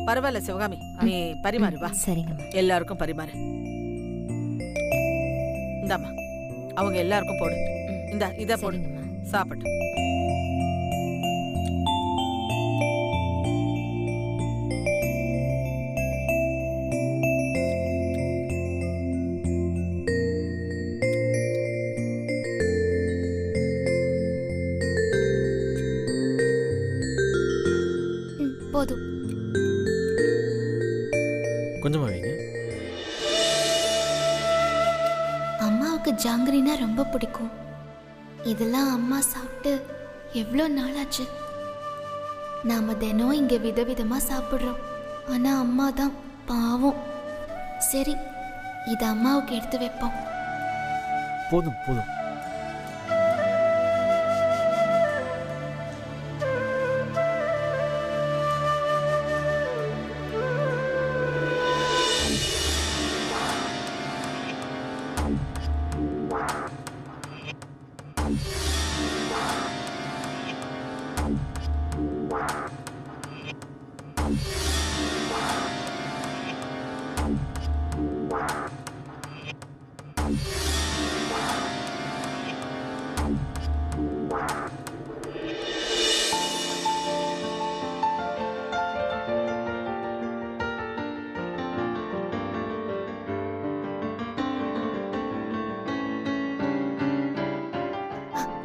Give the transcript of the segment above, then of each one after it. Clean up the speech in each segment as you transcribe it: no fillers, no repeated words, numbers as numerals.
பரவாயில்ல சிவகாமி, நீ பரிமாறு வா. சரிங்கம்மா. எல்லாருக்கும் பரிமாறு. இந்தாம்மா, அவங்க எல்லாருக்கும் போடு. இத போடு, சாப்பிட்டு. போதும். கொஞ்சமா வைங்க. அம்மாவுக்கு ஜாங்கிரினா ரொம்ப பிடிக்கும். இதெல்லாம் அம்மா சாப்பிட்டு எவ்வளோ நாளாச்சு. நாம தினம் இங்க விதவிதமா சாப்பிடுறோம். ஆனா அம்மா தான் பாவம். சரி, இத அம்மாவுக்கு எடுத்து வைப்போம். போதும் போதும்.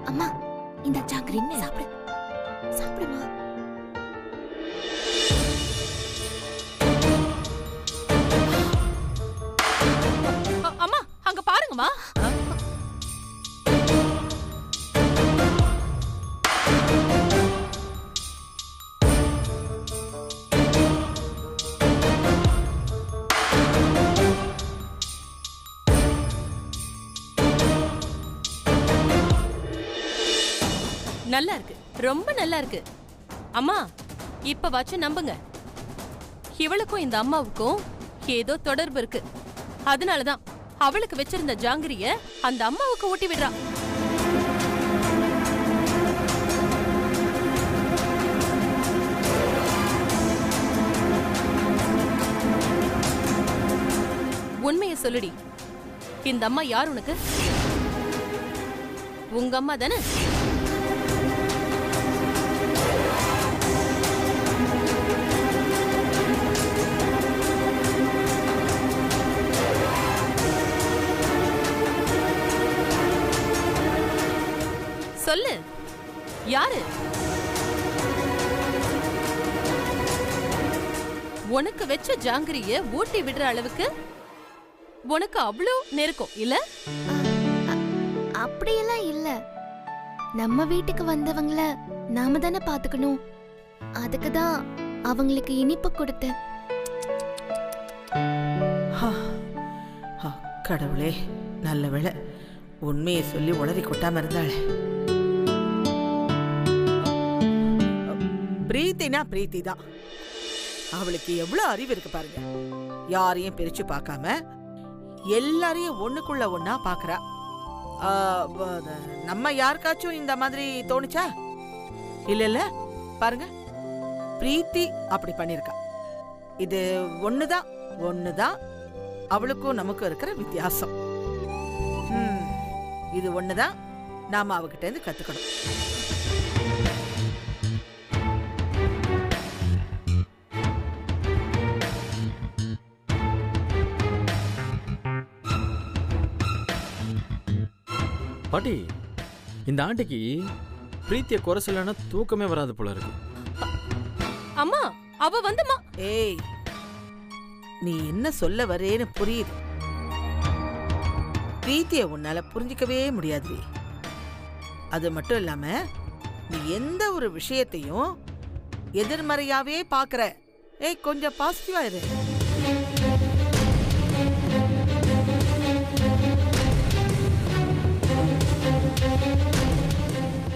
அம்மா, இந்த ஜாங்கிரி சாப்பிடு. சாப்பிடுமா. அம்மா, அங்க பாருங்கம்மா. நல்லா இருக்கு, ரொம்ப நல்லா இருக்கு. அம்மா, இப்ப வாச்சு நம்புங்க, இவளுக்கும் இந்த அம்மாவுக்கும் ஏதோ தொடர்பு இருக்கு. அதனாலதான் அவளுக்கு வச்சிருந்த ஜாங்கிரிய அந்த அம்மாவுக்கு ஊட்டி விடுறா. உண்மையை சொல்லுடி, இந்த அம்மா யார் உனக்கு? உங்க அம்மா தானே? சொல்லு, யாரு? உனக்கு வச்ச ஜாங்கிரிய ஊட்டி விடுற அளவுக்கு உனக்கு அவ்வளோ நெருக்கம் இல்ல? அப்படியெல்லாம் இல்ல. நம்ம வீட்டுக்கு வந்தவங்கள நாம தானே பாத்துக்கணும். அதுக்குதான் அவங்களுக்கு இனிப்பு கொடுத்தேன். கடவுளே, நல்ல வேளை உண்மையை சொல்லி உளறி கொட்டாம இருந்தாள். பிரீத்தினா பிரீத்தி தான். அவளுக்கு எவ்வளவு அறிவு இருக்கு பாருங்க. யாரையும் பிரிச்சு பார்க்காம எல்லாரையும் ஒண்ணுக்குள்ள ஒன்னா பாக்குறா. நம்ம யாருக்காச்சும் இந்த மாதிரி தோணுச்சா? இல்ல பாருங்க, பிரீத்தி அப்படி பண்ணிருக்கா. இது ஒண்ணுதான் அவளுக்கும் நமக்கும் இருக்கிற வித்தியாசம். இது ஒண்ணுதான் நாம அவகிட்ட இருந்து கத்துக்கணும். பாட்டி, இந்த ஆண்டிக்கு பிரீத்திய குறை சொல்லனா தூக்கமே வராது போல இருக்கு. அம்மா, அவ வந்துமா. ஏய், நீ என்ன சொல்ல வரேன்னு புரியுது. பிரீத்திய உன்னால புரிஞ்சிக்கவே முடியாது. அது மட்டும் இல்லாம நீ எந்த ஒரு விஷயத்தையும் எதிர்மறையாவே பாக்குற. ஏய், கொஞ்சம் பாசிட்டிவா இரு.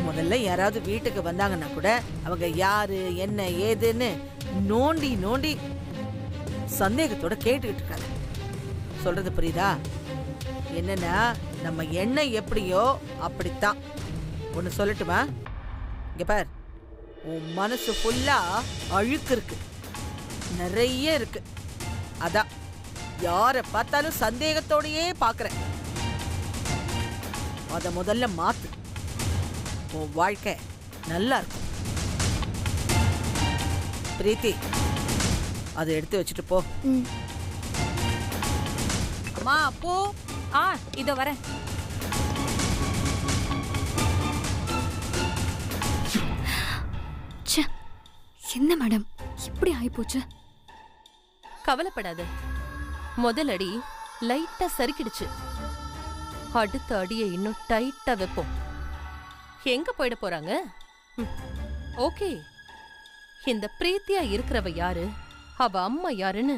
முதல்ல யாராவது வீட்டுக்கு வந்தாங்கன்னா கூட அவங்க யாரு என்ன ஏதுன்னு நோண்டி நோண்டி சந்தேகத்தோட கேட்டுக்கிட்டு இருக்காங்க. சொல்றது புரியுதா? என்னன்னா, நம்ம எண்ணம் எப்படியோ அப்படித்தான். ஒன்னு சொல்லட்டுமா? இங்க பார், உன் மனசு ஃபுல்லா அழுக்கு இருக்கு. நிறைய இருக்கு. அதான் யார பார்த்தாலும் சந்தேகத்தோடயே பாக்குறேன். அத முதல்ல மாத்து. உன் வாழ்க்கை நல்லா இருக்கும். பிரீத்தி, அதை எடுத்து வச்சுட்டு போ. அம்மா போ. இதோ வரேன். என்ன மேடம் இப்படி ஆயிப்போச்சு? கவலைப்படாத. முதல் அடி லைட்டா சறுக்கிடுச்சு. அடுத்த அடியை இன்னும் டைட்டா வைப்போம். எங்க போயிட போறாங்க? ஓகே, இந்த பிரீத்தியா இருக்கிறவ யாரு, அவ அம்மா யாருன்னு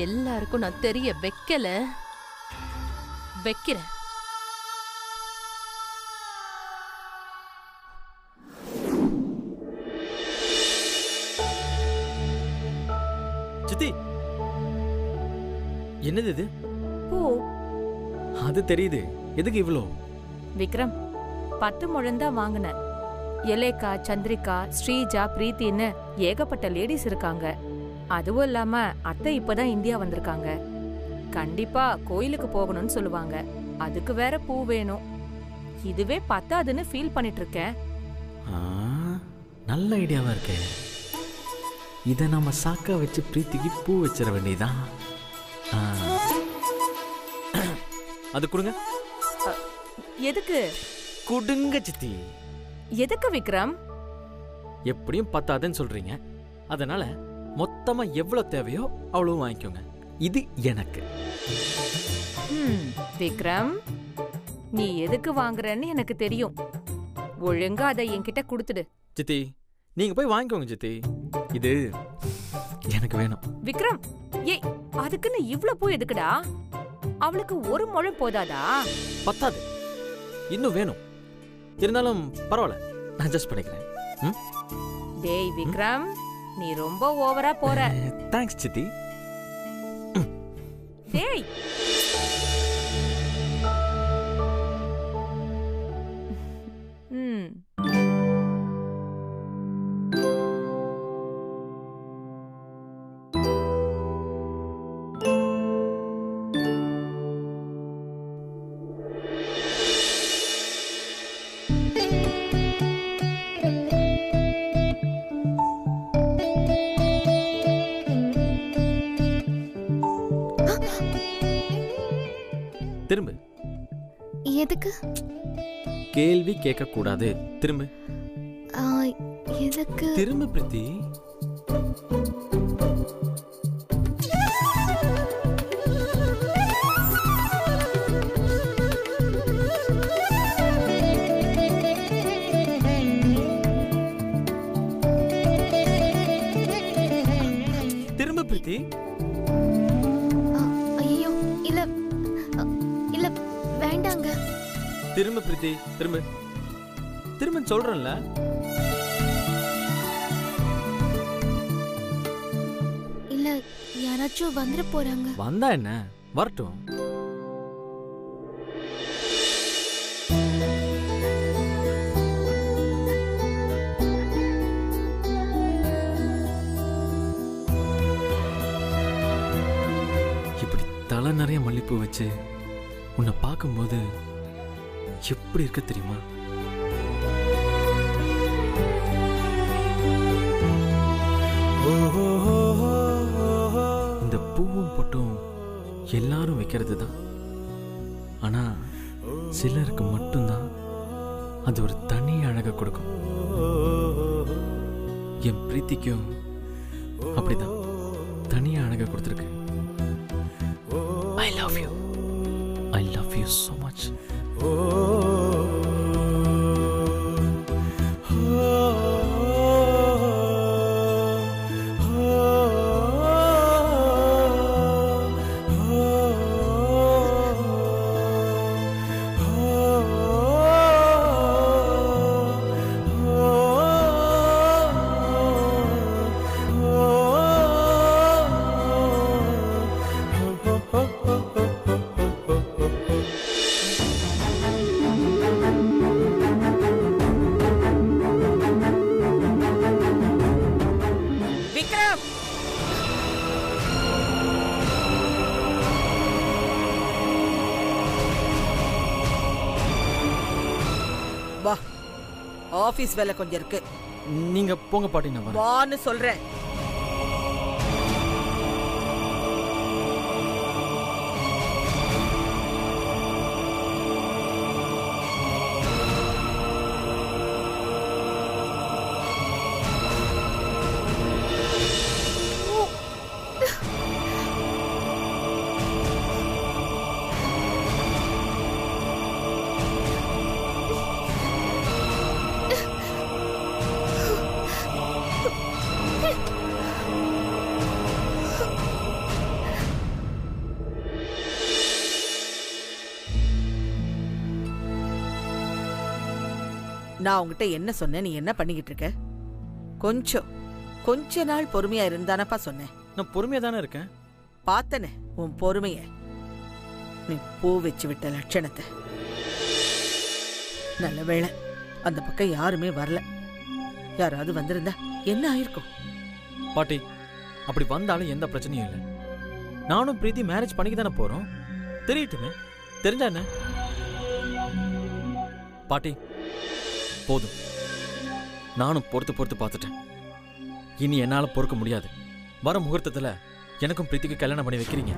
எல்லாருக்கும் நான் தெரிய வைக்கிறேன். சித்தி, என்னது இது? பூ. அது தெரியுது. எதுக்கு இவ்வளோ? விக்ரம், 10 முழம் தான் வாங்கினேன். எலேகா, சந்திரிகா, ஸ்ரீஜா, பிரீத்தின்னு ஏகப்பட்ட லேடிஸ் இருக்காங்க. அதுவும் இல்லாம அத்தை இப்பதான் இந்தியா வந்திருக்காங்க. கண்டிப்பா கோயிலுக்கு போகணும்னு சொல்லுவாங்க. அதுக்கு வேற பூ வேணும். இதுவே பத்தாதுன்னு ஃபீல் பண்ணிட்டு இருக்கேன். நல்ல ஐடியாவா இருக்கே. இதை நம்ம சாக்கா வச்சு பிரீத்திக்கு பூ வச்சிட வேண்டியதான். அது கொடுங்க. எதுக்கு? கொடுங்க சித்தி. எதுக்கு விக்ரம்? எப்படியும் பத்தாதுன்னு சொல்றீங்க. அதனால மொத்தமா எவ்வளவு தேவையோ அவ்வளவு வாங்கிக்கோங்க. இது எனக்கு. விக்ரம், நீ எதுக்கு வாங்குறன்னு எனக்கு தெரியும். ஒழுங்கா அதை என்கிட்ட கொடுத்துடு. சித்தி, நீங்க போய் வாங்கிக்கோங்க சித்தி. இது எனக்கு வேணும். விக்ரம், ஏய், அதுக்குன்னு இவ்ளோ பூ எதுக்குடா? அவளுக்கு 1 முழம் போதாதா? பத்தாது, இன்னும் வேணும். இருந்தாலும் பரவாயில்ல, நான் அட்ஜஸ்ட் பண்ணிக்கிறேன். டேய் விக்ரம், நீ ரொம்ப ஓவரா போற. தேங்க்ஸ் சித்தி. டேய், திரும்ப. எதுக்கு? கேள்வி கேட்க கூடாது. திரும்ப. எதுக்கு? திரும்ப பிரீத்தி. திரும்ப பிரீத்தி. ஐயோ, இல்ல இல்ல, வேண்டாங்க. திரும்ப பிரீத்தி, திரும்ப. திரும்ப சொல்றேன்ல. இல்ல, யாராச்சும் வந்துட போறாங்க. வந்தா என்ன, வரட்டும். இப்படி தலை நிறைய மல்லிப்பூ வச்சு உன்னை பார்க்கும்போது எப்படி இருக்க தெரியுமா? இந்த பூவும் பொட்டும் எல்லாரும் வைக்கிறது தான். ஆனா சிலருக்கு மட்டும்தான் அது ஒரு தனி அழகை கொடுக்கும். என் பிரீத்திக்கும் அப்படிதான் தனியா அழகை கொடுத்துருக்கு. I love you. I love you so much. Office வேலை கொஞ்சம் இருக்கு. நீங்க போங்க பாட்டி, நான் வரேன். வான்னு சொல்றேன். நான் உங்ககிட்ட என்ன சொன்னேன், நீ என்ன பண்ணிக்கிட்டு இருக்க? கொஞ்ச நாள் பொறுமையா இருந்தானப்பா சொன்னேன். நான் பொறுமையா தானே இருக்கேன். பார்த்தனே உன் பொறுமைய. நீ பூ வச்சு விட்ட லட்சணத்தை. நல்ல வேளை அந்த பக்கம் யாருமே வரல. யாராவது வந்திருந்தா என்ன ஆயிருக்கும்? பாட்டி, அப்படி வந்தாலும் எந்த பிரச்சனையும் இல்லை. நானும் பிரீத்தி மேரேஜ் பண்ணிக்க தானே போறோம். தெரியட்டுமே, தெரிஞ்சா என்ன? பாட்டி போதும், நானும் பொறுத்து பார்த்துட்டேன். இனி என்னால பொறுக்க முடியாது. வர முகூர்த்தத்துல எனக்கும் பிரீத்திக்கு கல்யாணம் பண்ணி வைக்கிறீங்க.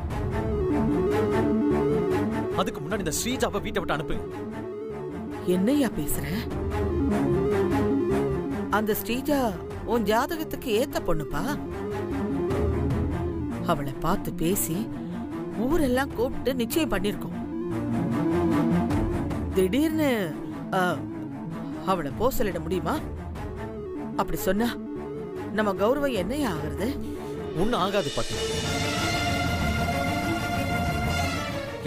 அதுக்கு முன்னாடி இந்த ஸ்ரீஜாவை வீட்டை விட்டு அனுப்புங்க. என்னையா பேசுற? அந்த ஸ்ரீஜா உன் ஜாதகத்துக்கு ஏத்த பொண்ணுப்பா. அவளை பார்த்து பேசி ஊரெல்லாம் கூப்பிட்டு நிச்சயம் பண்ணிருக்கோம். திடீர்னு அவளை போ சொல்லிட முடியுமா? அப்படி சொன்னா நம்ம கௌரவம் என்னையா ஆகுறது? ஒன்னும் ஆகாது பாட்டி.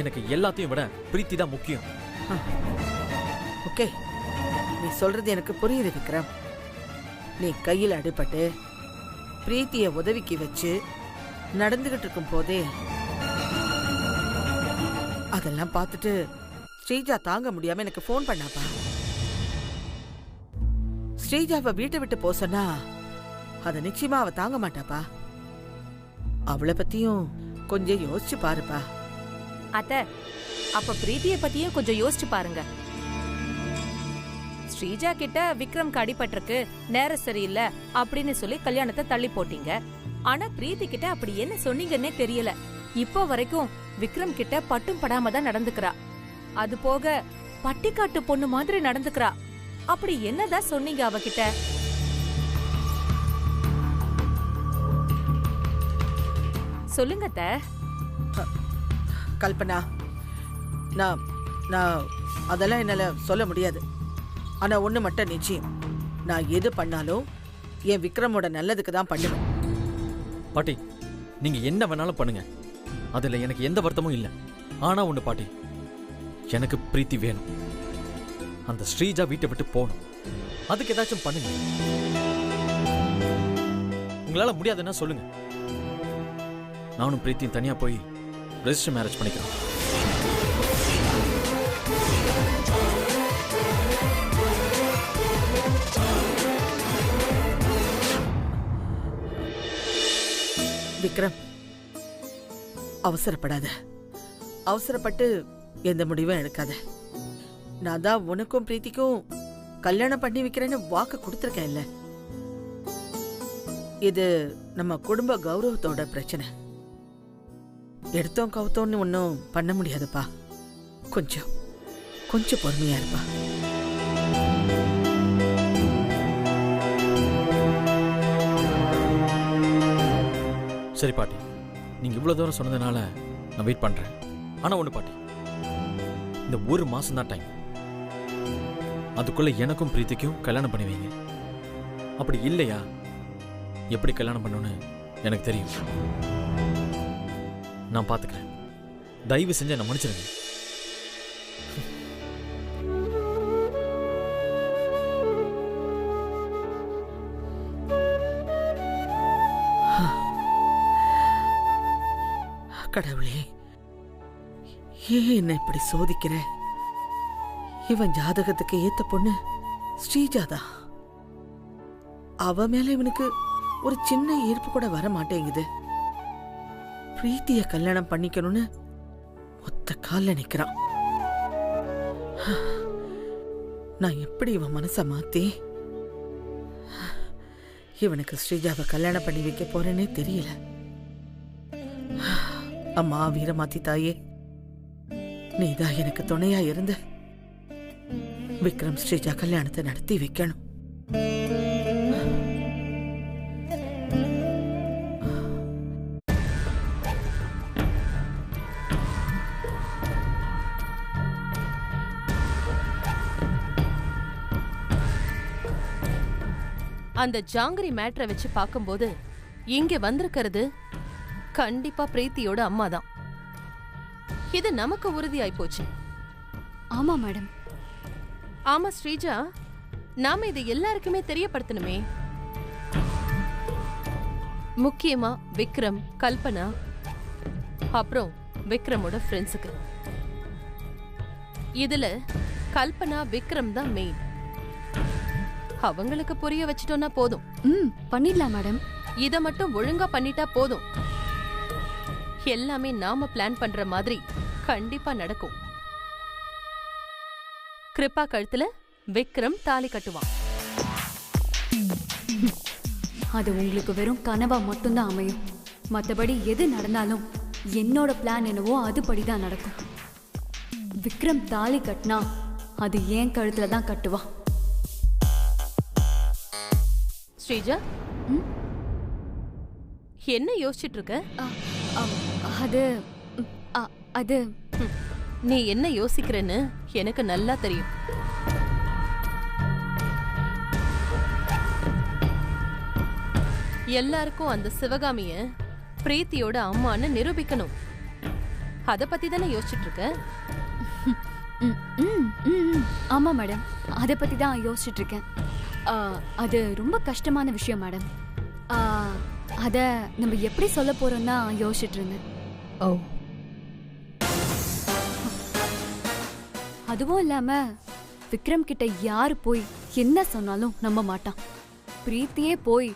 எனக்கு எல்லாத்தையும் விட பிரீத்தி தான் முக்கியம். ஓகே, நீ சொல்றது எனக்கு புரியுது விக்ரம். நீ கையில் அடிபட்டு பிரீத்திய உதவிக்கு வச்சு நடந்துகிட்டு இருக்கும் போதே அதெல்லாம் பார்த்துட்டு ஸ்ரீஜா தாங்க முடியாம எனக்கு போன் பண்ணாப்பா. ஸ்ரீஜாவை வீட்டை விட்டு போ சொன்னா அத நிச்சயமா அவ தாங்க மாட்டாப்பா. அவளை பத்தியும் கொஞ்சம் யோசிச்சு பாருப்பா. அத்தை, அப்ப பிரீத்திய பத்தியும் கொஞ்சம் யோசிச்சு பாருங்க. ஸ்ரீஜா கிட்ட விக்ரம்க்கு அடிபட்டிருக்கு, நேரம் சரியில்லை அப்படின்னு சொல்லி கல்யாணத்தை தள்ளி போட்டீங்க. ஆனா பிரீத்தி கிட்ட அப்படி என்ன சொன்னீங்கன்னே தெரியல. இப்போ வரைக்கும் விக்ரம் கிட்ட பட்டும் படாம தான் நடந்துக்கிறா. அது போக பட்டிக்காட்டு பொண்ணு மாதிரி நடந்துக்கிறா. அப்படி என்னதான் சொன்னீங்க அவகிட்ட? சொல்லுங்க அத்தை. கல்பனா, நான் நான் அதெல்லாம் என்னால சொல்ல முடியாது. ஆனா ஒண்ணு மட்டும் நிச்சயம், நான் எது பண்ணாலும் என் விக்ரமோட நல்லதுக்கு தான் பண்ணுவேன். பாட்டி, நீங்க என்ன வேணாலும் பண்ணுங்க, அதுல எனக்கு எந்த வருத்தமும் இல்லை. ஆனா ஒண்ணு பாட்டி, எனக்கு பிரீத்தி வேணும். அந்த ஸ்ரீஜா வீட்டை விட்டு போகணும். அதுக்கு ஏதாச்சும் பண்ணுங்க. உங்களால முடியாதுன்னா சொல்லுங்க, நானும் பிரீத்தியும் தனியா போய் ரெஜிஸ்டர் மேரேஜ் பண்ணிக்கிறோம். விக்ரம், அவசரப்படாத. அவசரப்பட்டு எந்த முடிவும் எடுக்காத. நான் தான் உனக்கும் பிரீத்திக்கும் கல்யாணம் பண்ணி வைக்கிறேன்னு வாக்கு கொடுத்துருக்கேன் இல்ல. இது நம்ம குடும்ப கௌரவத்தோட பிரச்சனை. எடுத்தோம் கவுத்தோன்னு ஒன்னும் பண்ண முடியாதுப்பா. கொஞ்சம் கொஞ்சம் பொறுமையா இருப்பா. சரி பாட்டி, நீங்க இவ்வளவு தூரம் சொன்னதுனால நான் வெயிட் பண்றேன். ஆனா ஒண்ணு பாட்டி, இந்த ஒரு மாசம் தான் டைம். அதுக்குள்ள எனக்கும் பிரீத்திக்கும் கல்யாணம் பண்ணி வைங்க. அப்படி இல்லையா எப்படி கல்யாணம் பண்ணணும்னு எனக்கு தெரியும். நான் பாத்துக்கிறேன். தயவு செஞ்சு என்ன மன்னிச்சிருங்க. கடவுளே, ஏன் என்ன இப்படி சோதிக்கிற? இவன் ஜாதகத்துக்கு ஏத்த பொண்ணு ஸ்ரீஜாதா. அவ மேல இவனுக்கு ஒரு சின்ன ஈர்ப்பு கூட வர மாட்டேங்குது. பிரீத்திய கல்யாணம் பண்ணிக்கணும்னு ஒத்த கால்ல நிக்கிறான். நான் எப்படி இவன் மனசை மாத்தி இவனுக்கு ஸ்ரீஜாவை கல்யாணம் பண்ணி வைக்க போறேனே தெரியல. அம்மா வீரமாத்தி தாயே, நீதான் எனக்கு துணையா இருந்து விக்ரம் ஸ்ரீஜா கல்யாணத்தை நடத்தி வைக்கணும். அந்த ஜாங்கிரி மேட்ரை வச்சு பார்க்கும்போது இங்க வந்திருக்கிறது கண்டிப்பா பிரீத்தியோட அம்மா தான். இது நமக்கு உறுதியாய் போச்சு. ஆமா மேடம். ஆமா ஸ்ரீஜா, நாம இது எல்லாருக்குமே தெரியப்படுத்தணுமே. முக்கியமா விக்ரம், கல்பனா, அப்புறம் விக்ரமோட ஃப்ரெண்ட்ஸுக்கு. இதுல கல்பனா, விக்ரம் தான் மெயின். அவங்களுக்கு புரிய வச்சிட்டோம்னா போதும். பண்ணிடலாம் மேடம். இத மட்டும் ஒழுங்கா பண்ணிட்டா போதும். எல்லாமே நாம பிளான் பண்ற மாதிரி கண்டிப்பா நடக்கும். கிருப்பா கழுத்துல விக்ரம் தாலி கட்டுவான். அது உங்களுக்கு வெறும் கனவா மட்டும்தான் அமையும். மற்றபடி எது நடந்தாலும் என்னோட பிளான் என்னவோ அதுபடிதான் நடக்கும். விக்ரம் தாலி கட்டினா அது ஏன் கழுத்துல தான் கட்டுவான். ஸ்ரீஜா, என்ன யோசிச்சுட்டு இருக்க? அது அது நீ என்ன யோசிக்கிறன்னு எனக்கு நல்லா தெரியும். எல்லாருக்கும் அந்த சிவகாமிய பிரீத்தியோட அம்மான்னு நிரூபிக்கணும். அத பத்தி தானே யோசிச்சுட்டு இருக்க? ஆமா மேடம், அதை பத்தி தான் யோசிச்சுட்டு இருக்கேன். அது ரொம்ப கஷ்டமான விஷயம் மேடம். அத நம்ம எப்படி சொல்ல போறோம்னா யோசிச்சுட்டு இருந்தேன். ஓ, அதுவும் இல்லாம விக்ரம் கிட்ட யாரு போய் என்ன சொன்னாலும் நம்ப மாட்டான். பிரீத்தியே போய்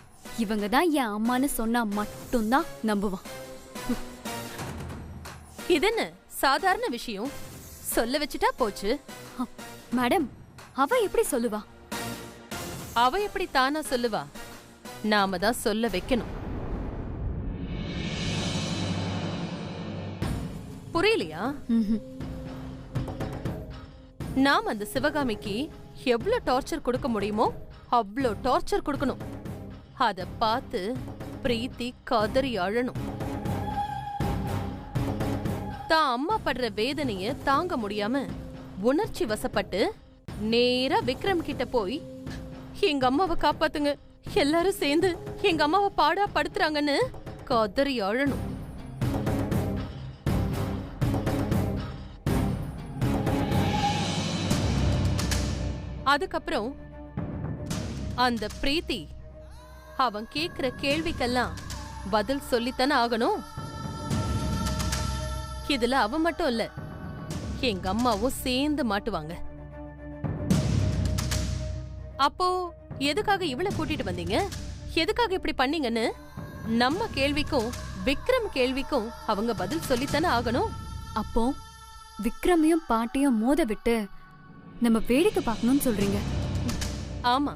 இவங்க தான் என் அம்மான்னு சொன்னா மட்டும்தான் நம்புவான். இது என்ன சாதாரண விஷயம்? சொல்ல வச்சுட்டா போச்சு. மேடம், அவ எப்படி சொல்லுவா? அவ எப்படி தானா சொல்லுவா? நாம தான் சொல்ல வைக்கணும். புரியலையா? நாம் அந்த சிவகாமிக்கு எவ்வளவு டார்ச்சர் கொடுக்க முடியுமோ அவ்வளோ டார்ச்சர் கொடுக்கணும். அத பார்த்து பிரீத்தி கதறி அழணும். தான் அம்மா படுற வேதனைய தாங்க முடியாம உணர்ச்சி வசப்பட்டு நேரா விக்ரம் கிட்ட போய், எங்க அம்மாவை காப்பாத்துங்க, எல்லாரும் சேர்ந்து எங்க அம்மாவை பாடா படுத்துறாங்கன்னு கதறி அழணும். அதுக்கப்புறம் அந்த பிரீத்தி அவன் கேக்குற கேள்விக்கெல்லாம் பதில் சொல்லித்தானே ஆகணும். இதுல அவன் மட்டும் இல்ல, எங்க அம்மாவும் சேர்ந்து மாட்டுவாங்க. அப்போ எதுக்காக இவளை கூட்டிட்டு வந்தீங்க, எதுக்காக இப்படி பண்ணீங்கன்னு நம்ம கேள்விக்கும் விக்ரம் கேள்விக்கும் அவங்க பதில் சொல்லித்தானே ஆகணும். அப்போ விக்ரமையும் பாட்டியும் மோத விட்டு நம்ம வேடிக்கை பார்க்கணும்னு சொல்றீங்க? ஆமா,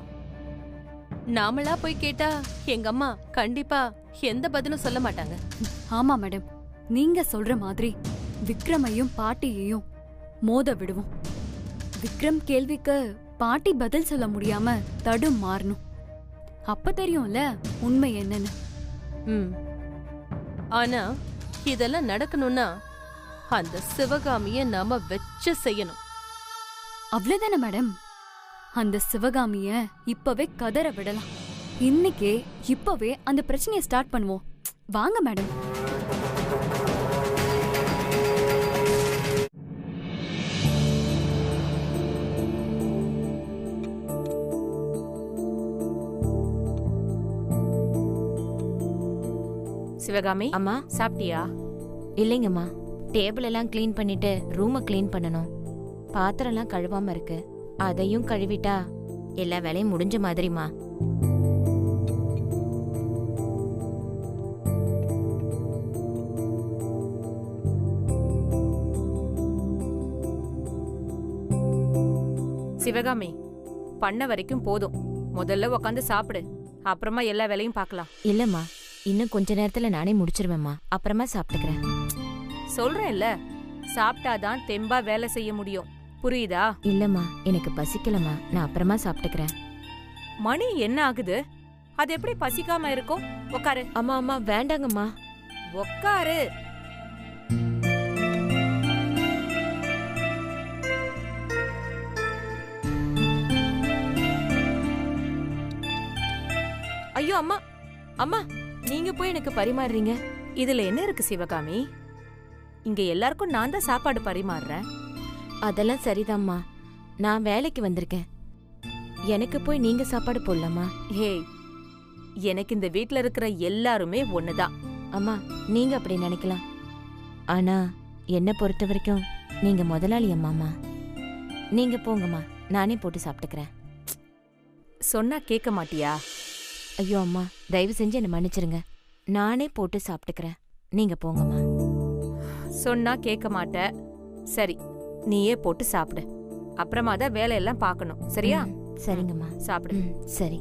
நாமளா போய் கேட்டா எங்க அம்மா கண்டிப்பா எந்த பதிலும் சொல்ல மாட்டாங்க. ஆமா மேடம், நீங்க சொல்ற மாதிரி விக்ரமையும் பாட்டியையும் மோத விடுவோம். விக்ரம் கேள்விக்கு பாட்டி பதில் சொல்ல முடியாம தடுமாறணும். அப்ப தெரியும்ல உண்மை என்னன்னு. ஆனா இதெல்லாம் நடக்கணும்னா அந்த சிவகாமிய நாம வெச்சு செய்யணும். அவ்வளவுதானே மேடம்? அந்த சிவகாமிய இப்பவே கதற விடலாம். இன்னைக்கே இப்பவே அந்த பிரச்சனையை ஸ்டார்ட் பண்ணுவோம். வாங்க மேடம். சிவகாமி, அம்மா. சாப்பிட்டியா? இல்லைங்கம்மா, டேபிள் எல்லாம் க்ளீன் பண்ணிட்டு ரூமை க்ளீன் பண்ணணும். பாத்திரம்லாம் கழுவாம இருக்கு, அதையும் கழுவிட்டா எல்லா வேலையும் முடிஞ்ச மாதிரிமா. சிவகாமி, பண்ண வரைக்கும் போதும். முதல்ல உக்காந்து சாப்பிடு, அப்புறமா எல்லா வேலையும் பார்க்கலாம். இல்லம்மா, இன்னும் கொஞ்ச நேரத்துல நானே முடிச்சிருவேம்மா. அப்புறமா சாப்பிட்டுக்கிறேன். சொல்றேன்ல, சாப்பிட்டாதான் தெம்பா வேலை செய்ய முடியும். புரியுதா? இல்லம்மா, எனக்கு பசிக்கலம்மா. நான் அப்புறமா சாப்பிட்டுக்கிறேன். மணி என்ன ஆகுது? அது எப்படி பசிக்காம இருக்கும்? உக்காரு. அம்மா அம்மா, வேண்டாங்கம்மா. உக்காரு. ஐயோ அம்மா, அம்மா, நீங்க போய் எனக்கு பரிமாறுறீங்க. இதுல என்ன இருக்கு சிவகாமி? இங்க எல்லாருக்கும் நான் தான் சாப்பாடு பரிமாறுறேன். அதெல்லாம் சரிதாம்மா. நான் வேலைக்கு வந்திருக்கேன். எனக்கு போய் நீங்க சாப்பாடு போடலாமா? ஹேய், எனக்கு இந்த வீட்ல இருக்கிற எல்லாருமே ஒண்ணுதான். அம்மா, நீங்க அப்படி நினைக்கலாம். ஆனா என்னை பொறுத்த வரைக்கும் நீங்க முதலாளி அம்மாமா. நீங்க போங்கம்மா, நானே போட்டு சாப்பிட்டுக்கிறேன். சொன்னா கேட்க மாட்டியா? ஐயோ அம்மா, தயவு செஞ்சு என்னை மன்னிச்சிருங்க. நானே போட்டு சாப்பிட்டுக்கிறேன். நீங்க போங்கம்மா. சொன்னா கேட்க மாட்ட. சரி, நீயே போட்டு சாப்பிடு. அப்புறமா தான் வேலையெல்லாம் பார்க்கணும். சரியா? சரிங்கம்மா. சாப்பிடு. சரி.